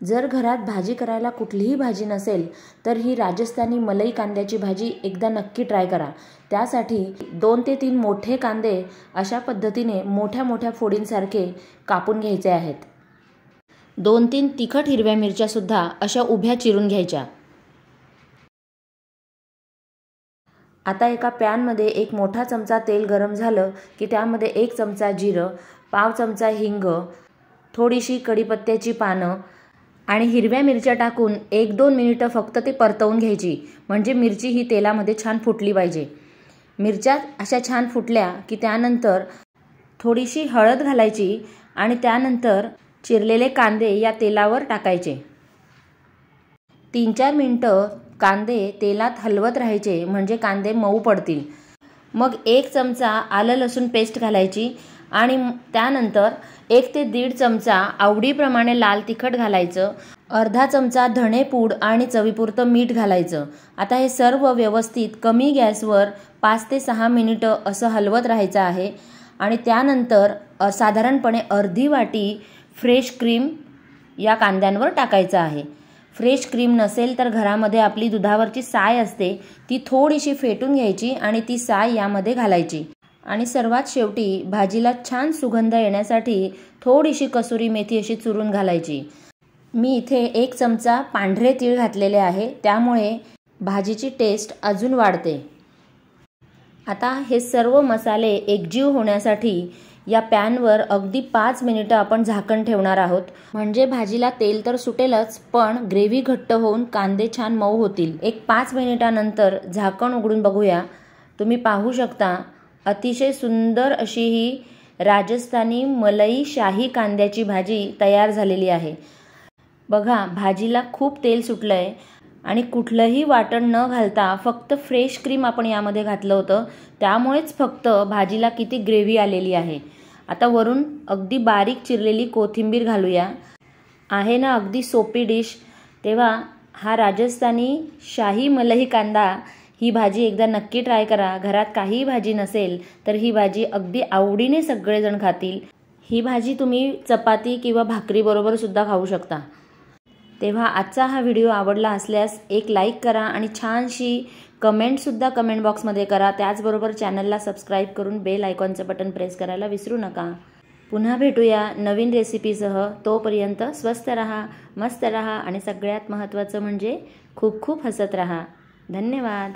जर घरात भाजी करायला कुठलीही भाजी नसेल तर ही राजस्थानी मलई कांद्याची भाजी एकदा नक्की ट्राय करा। त्यासाठी 2 ते 3 मोठे कांदे अशा पद्धतीने मोठ्या मोठ्या फोडींसारखे कापून घ्यायचे आहेत। 2-3 तिखट हिरव्या मिरच्या सुद्धा अशा उभ्या चिरून घ्यायच्या। आता एका पॅनमध्ये 1 मोठा चमचा तेल गरम झालं की त्यामध्ये 1 चमचा जिरं, पाव चमचा हिंग, थोडीशी कढीपत्त्याची पानं आणि हिरव्या मिरच्या टाकून 1-2 मिनिटं फक्त ते परतवून घ्यायची, म्हणजे मिरची ही तेलामध्ये छान फुटली पाहिजे। मिरच्या अशा छान फुटल्या की त्यानंतर थोडीशी हळद घालायची आणि त्यानंतर चिरलेले कांदे या तेलावर टाकायचे। 3-4 मिनिटं कांदे तेलात हलवत राहायचे, म्हणजे कांदे मऊ पडतील। मग 1 चमचा आलं लसूण पेस्ट घालायची आणि त्यानंतर 1 ते 1.5 चमचा आवडीप्रमाणे लाल तिखट घालायचं, अर्धा चमचा धणेपूड आणि चवीपुरतं मीठ घालायचं। आता हे सर्व व्यवस्थित कमी गॅसवर 5 ते 6 मिनिटं असं हलवत राहायचं आहे आणि त्यानंतर साधारणपणे अर्धी वाटी फ्रेश क्रीम या कांद्यांवर टाकायचं आहे। फ्रेश क्रीम नसेल तर घरामध्ये आपली दुधावरची साय असते ती थोडीशी फेटून घ्यायची आणि ती साय यामध्ये घालायची आणि सर्वात शेवटी भाजीला छान सुगंध येण्यासाठी थोडीशी कसुरी मेथी अशी चुरून घालायची। मी इथे 1 चमचा पांढरे तीळ घातलेले आहे, त्यामुळे भाजीची टेस्ट अजून वाढते। आता हे सर्व मसाले एकजीव होण्यासाठी या पॅनवर अगदी 5 मिनिटं आपण झाकण ठेवणार आहोत, म्हणजे भाजीला तेल तर सुटेलच पण ग्रेव्ही घट्ट होऊन कांदे छान मऊ होतील। 5 मिनिटानंतर झाकण उघडून बघूया। तुम्ही पाहू शकता अतिशय सुंदर अशी ही राजस्थानी मलई शाही कांद्याची भाजी तयार झालेली आहे। बघा, भाजीला खूप तेल सुटलंय आणि कुठलंही वाटण न घालता फक्त फ्रेश क्रीम आपण यामध्ये घातलं होतं, त्यामुळेच फक्त भाजीला किती ग्रेव्ही आलेली आहे। आता वरून अगदी बारीक चिरलेली कोथिंबीर घालूया। आहे ना अगदी सोपी डिश। तेव्हा हा राजस्थानी शाही मलई कांदा ही भाजी एकदा नक्की ट्राय करा। घरात काहीही भाजी नसेल तर ही भाजी अगदी आवडीने सगळेजण खातील। ही भाजी तुम्ही चपाती किंवा भाकरी बरोबर सुद्धा खाऊ शकता। तेव्हा आजचा हा व्हिडिओ आवडला असल्यास एक लाईक करा आणि छानशी कमेंटसुद्धा कमेंट बॉक्समध्ये करा। त्याचबरोबर चॅनलला सबस्क्राईब करून बेल आयकॉनचं बटन प्रेस करायला विसरू नका। पुन्हा भेटूया नवीन रेसिपीसह। तोपर्यंत स्वस्थ रहा, मस्त रहा आणि सगळ्यात महत्त्वाचं म्हणजे खूप खूप हसत रहा। धन्यवाद।